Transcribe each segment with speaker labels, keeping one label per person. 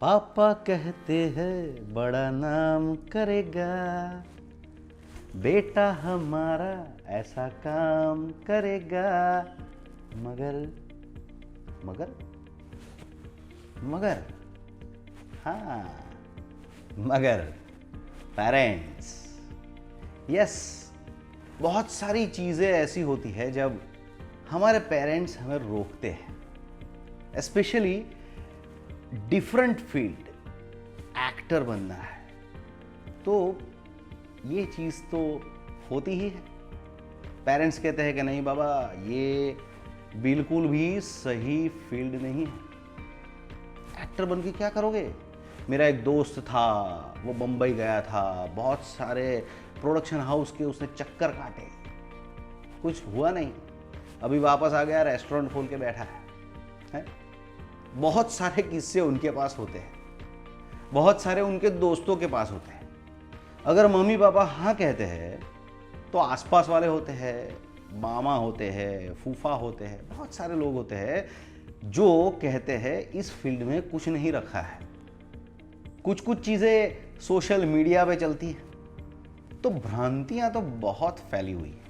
Speaker 1: पापा कहते हैं बड़ा नाम करेगा, बेटा हमारा ऐसा काम करेगा। मगर मगर मगर हाँ, मगर पेरेंट्स, यस, बहुत सारी चीज़ें ऐसी होती है जब हमारे पेरेंट्स हमें रोकते हैं। स्पेशली डिफरेंट फील्ड, एक्टर बनना है तो ये चीज़ तो होती ही है। पेरेंट्स कहते हैं कि नहीं बाबा, ये बिल्कुल भी सही फील्ड नहीं है, एक्टर बन के क्या करोगे। मेरा एक दोस्त था, वो बम्बई गया था, बहुत सारे प्रोडक्शन हाउस के उसने चक्कर काटे, कुछ हुआ नहीं, अभी वापस आ गया, रेस्टोरेंट खोल के बैठा है? बहुत सारे किस्से उनके पास होते हैं, बहुत सारे उनके दोस्तों के पास होते हैं। अगर मम्मी पापा हाँ कहते हैं तो आसपास वाले होते हैं, मामा होते हैं, फूफा होते हैं, बहुत सारे लोग होते हैं जो कहते हैं इस फील्ड में कुछ नहीं रखा है। कुछ कुछ चीज़ें सोशल मीडिया पे चलती हैं, तो भ्रांतियां तो बहुत फैली हुई है।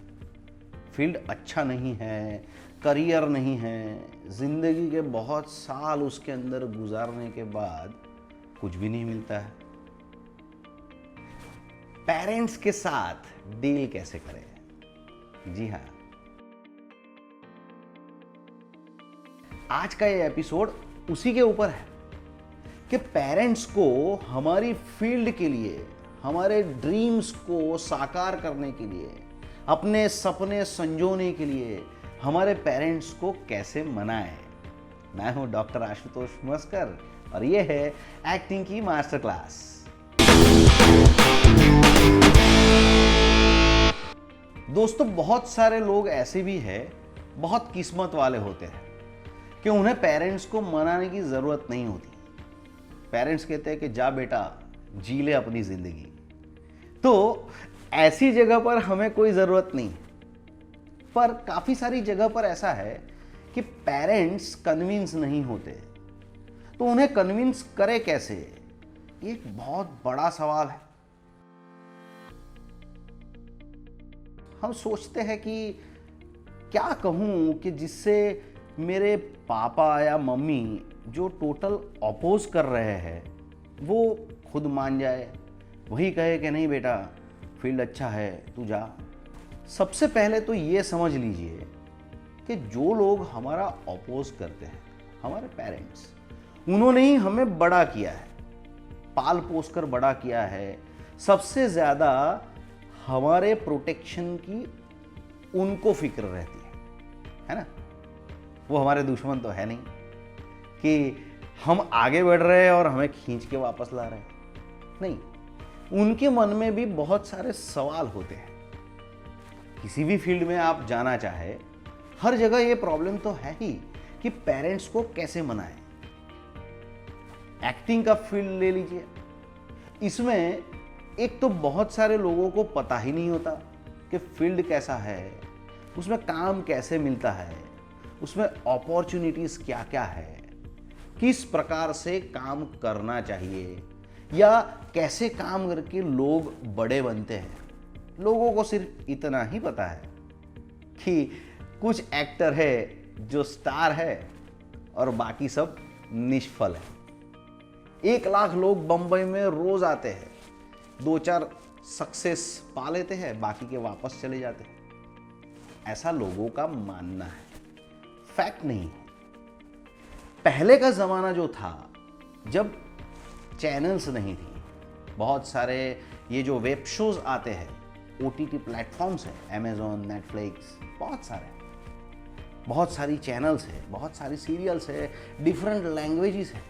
Speaker 1: फील्ड अच्छा नहीं है, करियर नहीं है, जिंदगी के बहुत साल उसके अंदर गुजारने के बाद कुछ भी नहीं मिलता है। पेरेंट्स के साथ डील कैसे करें? जी हाँ, आज का ये एपिसोड उसी के ऊपर है कि पेरेंट्स को हमारी फील्ड के लिए, हमारे ड्रीम्स को साकार करने के लिए, अपने सपने संजोने के लिए हमारे पेरेंट्स को कैसे मनाएं। मैं हूं डॉक्टर आशुतोष मस्कर और ये है एक्टिंग की मास्टर क्लास। दोस्तों, बहुत सारे लोग ऐसे भी हैं, बहुत किस्मत वाले होते हैं कि उन्हें पेरेंट्स को मनाने की जरूरत नहीं होती। पेरेंट्स कहते हैं कि जा बेटा, जी ले अपनी जिंदगी। तो ऐसी जगह पर हमें कोई जरूरत नहीं। पर काफी सारी जगह पर ऐसा है कि पेरेंट्स कन्विंस नहीं होते, तो उन्हें कन्विंस करे कैसे, ये एक बहुत बड़ा सवाल है। हम सोचते हैं कि क्या कहूं कि जिससे मेरे पापा या मम्मी जो टोटल अपोज कर रहे हैं वो खुद मान जाए, वही कहे कि नहीं बेटा फील्ड अच्छा है तू जा। सबसे पहले तो ये समझ लीजिए कि जो लोग हमारा अपोज करते हैं, हमारे पेरेंट्स, उन्होंने ही हमें बड़ा किया है, पाल पोस कर बड़ा किया है। सबसे ज़्यादा हमारे प्रोटेक्शन की उनको फिक्र रहती है ना। वो हमारे दुश्मन तो है नहीं कि हम आगे बढ़ रहे हैं और हमें खींच के वापस ला रहे हैं, नहीं। उनके मन में भी बहुत सारे सवाल होते हैं। किसी भी फील्ड में आप जाना चाहे, हर जगह ये प्रॉब्लम तो है ही कि पेरेंट्स को कैसे मनाएं। एक्टिंग का फील्ड ले लीजिए, इसमें एक तो बहुत सारे लोगों को पता ही नहीं होता कि फील्ड कैसा है, उसमें काम कैसे मिलता है, उसमें अपॉर्चुनिटीज क्या क्या है, किस प्रकार से काम करना चाहिए, या कैसे काम करके लोग बड़े बनते हैं। लोगों को सिर्फ इतना ही पता है कि कुछ एक्टर है जो स्टार है और बाकी सब निष्फल है। 1 लाख लोग बंबई में रोज आते हैं, 2-4 सक्सेस पा लेते हैं, बाकी के वापस चले जाते हैं। ऐसा लोगों का मानना है, फैक्ट नहीं है। पहले का ज़माना जो था, जब चैनल्स नहीं थी, बहुत सारे ये जो वेब शोज़ आते हैं, OTT प्लेटफॉर्म्स हैं, अमेज़ॉन, नेटफ्लिक्स, बहुत सारी चैनल्स है, बहुत सारी सीरियल्स है, डिफरेंट लैंग्वेजेस है,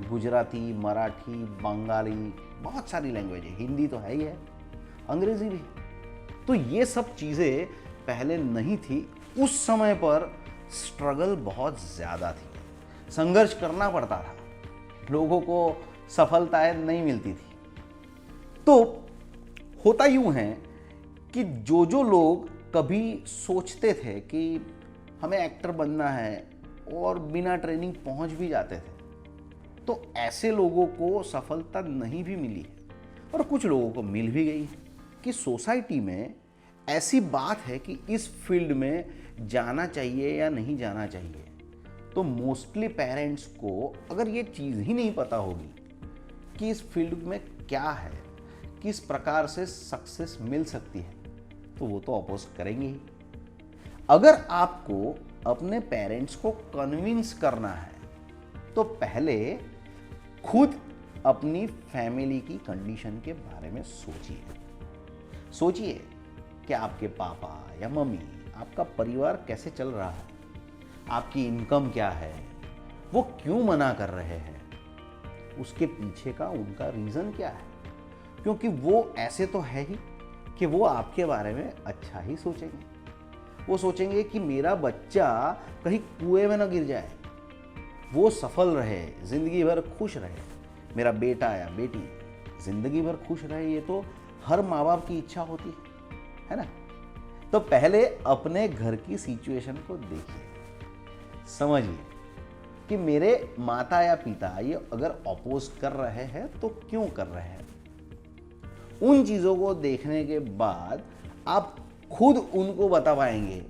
Speaker 1: गुजराती, मराठी, बंगाली, बहुत सारी लैंग्वेज है, हिंदी तो है ही है, अंग्रेज़ी भी है। तो ये सब चीज़ें पहले नहीं थी। उस समय पर स्ट्रगल बहुत ज़्यादा थी, संघर्ष करना पड़ता था, लोगों को सफलताएं नहीं मिलती थी। तो होता यूं है कि जो लोग कभी सोचते थे कि हमें एक्टर बनना है और बिना ट्रेनिंग पहुंच भी जाते थे, तो ऐसे लोगों को सफलता नहीं भी मिली है और कुछ लोगों को मिल भी गई है कि सोसाइटी में ऐसी बात है कि इस फील्ड में जाना चाहिए या नहीं जाना चाहिए। तो मोस्टली पेरेंट्स को अगर ये चीज़ ही नहीं पता होगी कि इस फील्ड में क्या है, किस प्रकार से सक्सेस मिल सकती है, तो वो तो अपोज करेंगे ही। अगर आपको अपने पेरेंट्स को कन्विंस करना है तो पहले खुद अपनी फैमिली की कंडीशन के बारे में सोचिए कि आपके पापा या मम्मी, आपका परिवार कैसे चल रहा है, आपकी इनकम क्या है, वो क्यों मना कर रहे हैं, उसके पीछे का उनका रीज़न क्या है। क्योंकि वो ऐसे तो है ही कि वो आपके बारे में अच्छा ही सोचेंगे। वो सोचेंगे कि मेरा बच्चा कहीं कुएं में न गिर जाए, वो सफल रहे, ज़िंदगी भर खुश रहे, मेरा बेटा या बेटी ज़िंदगी भर खुश रहे। ये तो हर माँ बाप की इच्छा होती है ना। तो पहले अपने घर की सिचुएशन को देखिए, समझिए कि मेरे माता या पिता ये अगर अपोज कर रहे हैं तो क्यों कर रहे हैं। उन चीज़ों को देखने के बाद आप खुद उनको बता पाएंगे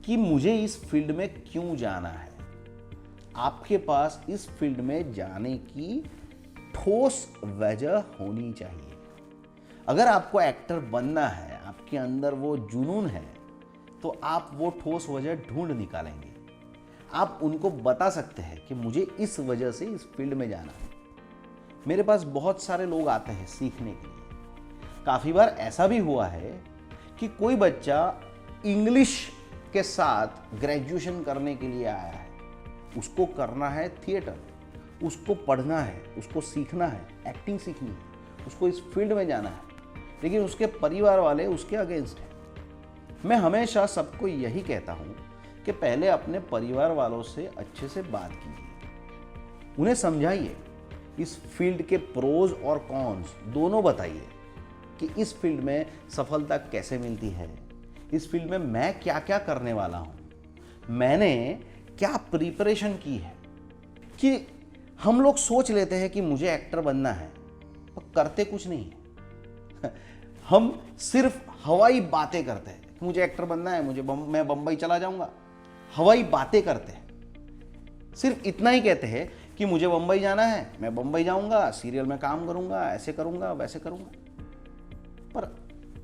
Speaker 1: कि मुझे इस फील्ड में क्यों जाना है। आपके पास इस फील्ड में जाने की ठोस वजह होनी चाहिए। अगर आपको एक्टर बनना है, आपके अंदर वो जुनून है, तो आप वो ठोस वजह ढूंढ निकालेंगे। आप उनको बता सकते हैं कि मुझे इस वजह से इस फील्ड में जाना है। मेरे पास बहुत सारे लोग आते हैं सीखने के लिए। काफ़ी बार ऐसा भी हुआ है कि कोई बच्चा इंग्लिश के साथ ग्रेजुएशन करने के लिए आया है, उसको करना है थिएटर, उसको पढ़ना है, उसको सीखना है, एक्टिंग सीखनी है, उसको इस फील्ड में जाना है, लेकिन उसके परिवार वाले उसके अगेंस्ट हैं। मैं हमेशा सबको यही कहता हूँ कि पहले अपने परिवार वालों से अच्छे से बात कीजिए, उन्हें समझाइए, इस फील्ड के प्रोज और कॉन्स दोनों बताइए कि इस फील्ड में सफलता कैसे मिलती है, इस फील्ड में मैं क्या क्या करने वाला हूँ, मैंने क्या प्रिपरेशन की है। कि हम लोग सोच लेते हैं कि मुझे एक्टर बनना है और करते कुछ नहीं है। हम सिर्फ हवाई बातें करते हैं कि मुझे एक्टर बनना है, मैं बम्बई चला जाऊंगा। हवाई बातें करते हैं, सिर्फ इतना ही कहते हैं कि मुझे बम्बई जाना है, मैं बम्बई जाऊंगा, सीरियल में काम करूंगा, ऐसे करूंगा, वैसे करूंगा। पर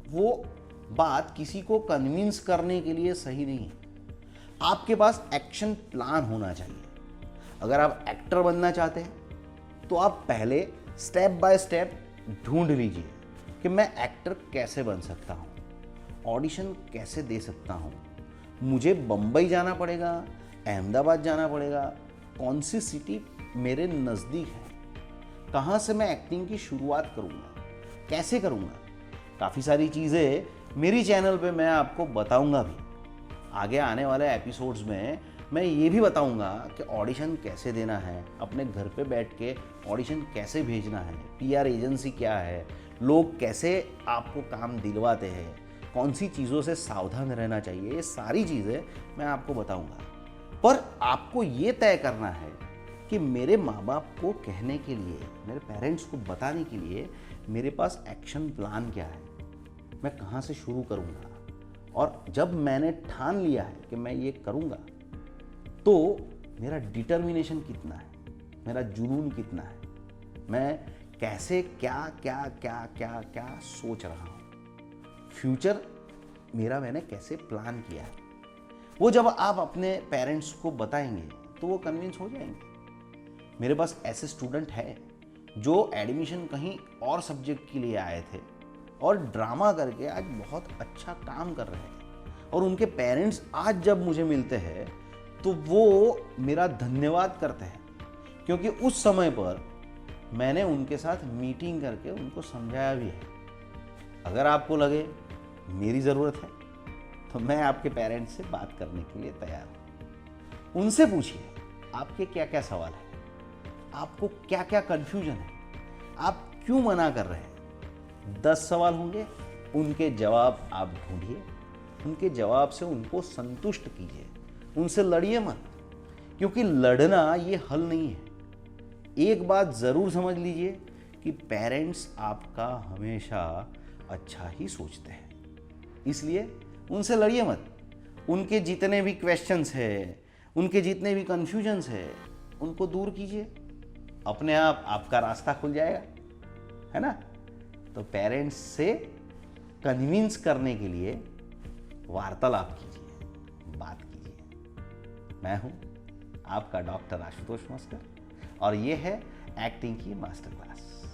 Speaker 1: वो बात किसी को कन्विंस करने के लिए सही नहीं है। आपके पास एक्शन प्लान होना चाहिए। अगर आप एक्टर बनना चाहते हैं तो आप पहले स्टेप बाय स्टेप ढूंढ लीजिए कि मैं एक्टर कैसे बन सकता हूँ, ऑडिशन कैसे दे सकता हूँ, मुझे बम्बई जाना पड़ेगा, अहमदाबाद जाना पड़ेगा, कौन सी सिटी मेरे नज़दीक है, कहाँ से मैं एक्टिंग की शुरुआत करूँगा, कैसे करूँगा। काफ़ी सारी चीज़ें मेरी चैनल पे मैं आपको बताऊँगा भी। आगे आने वाले एपिसोड्स में मैं ये भी बताऊंगा कि ऑडिशन कैसे देना है, अपने घर पे बैठ के ऑडिशन कैसे भेजना है, पीआर एजेंसी क्या है, लोग कैसे आपको काम दिलवाते हैं, कौन सी चीज़ों से सावधान रहना चाहिए, ये सारी चीज़ें मैं आपको बताऊंगा। पर आपको ये तय करना है कि मेरे माँ बाप को कहने के लिए, मेरे पेरेंट्स को बताने के लिए मेरे पास एक्शन प्लान क्या है, मैं कहाँ से शुरू करूँगा। और जब मैंने ठान लिया है कि मैं ये करूँगा, तो मेरा डिटर्मिनेशन कितना है, मेरा जुनून कितना है, मैं कैसे क्या क्या क्या क्या क्या सोच रहा हूँ, फ्यूचर मेरा मैंने कैसे प्लान किया है, वो जब आप अपने पेरेंट्स को बताएंगे तो वो कन्विंस हो जाएंगे। मेरे पास ऐसे स्टूडेंट हैं जो एडमिशन कहीं और सब्जेक्ट के लिए आए थे और ड्रामा करके आज बहुत अच्छा काम कर रहे हैं, और उनके पेरेंट्स आज जब मुझे मिलते हैं तो वो मेरा धन्यवाद करते हैं, क्योंकि उस समय पर मैंने उनके साथ मीटिंग करके उनको समझाया भी है। अगर आपको लगे मेरी ज़रूरत है तो मैं आपके पेरेंट्स से बात करने के लिए तैयार हूँ। उनसे पूछिए आपके क्या क्या सवाल है, आपको क्या क्या कन्फ्यूजन है, आप क्यों मना कर रहे हैं। 10 सवाल होंगे, उनके जवाब आप ढूंढिए, उनके जवाब से उनको संतुष्ट कीजिए, उनसे लड़िए मत, क्योंकि लड़ना ये हल नहीं है। एक बात ज़रूर समझ लीजिए कि पेरेंट्स आपका हमेशा अच्छा ही सोचते हैं, इसलिए उनसे लड़िए मत। उनके जितने भी क्वेश्चंस है, उनके जितने भी कन्फ्यूजन्स है, उनको दूर कीजिए, अपने आप आपका रास्ता खुल जाएगा, है ना। तो पेरेंट्स से कन्विंस करने के लिए वार्तालाप कीजिए, बात कीजिए। मैं हूं आपका डॉक्टर आशुतोष मस्कर और ये है एक्टिंग की मास्टर क्लास।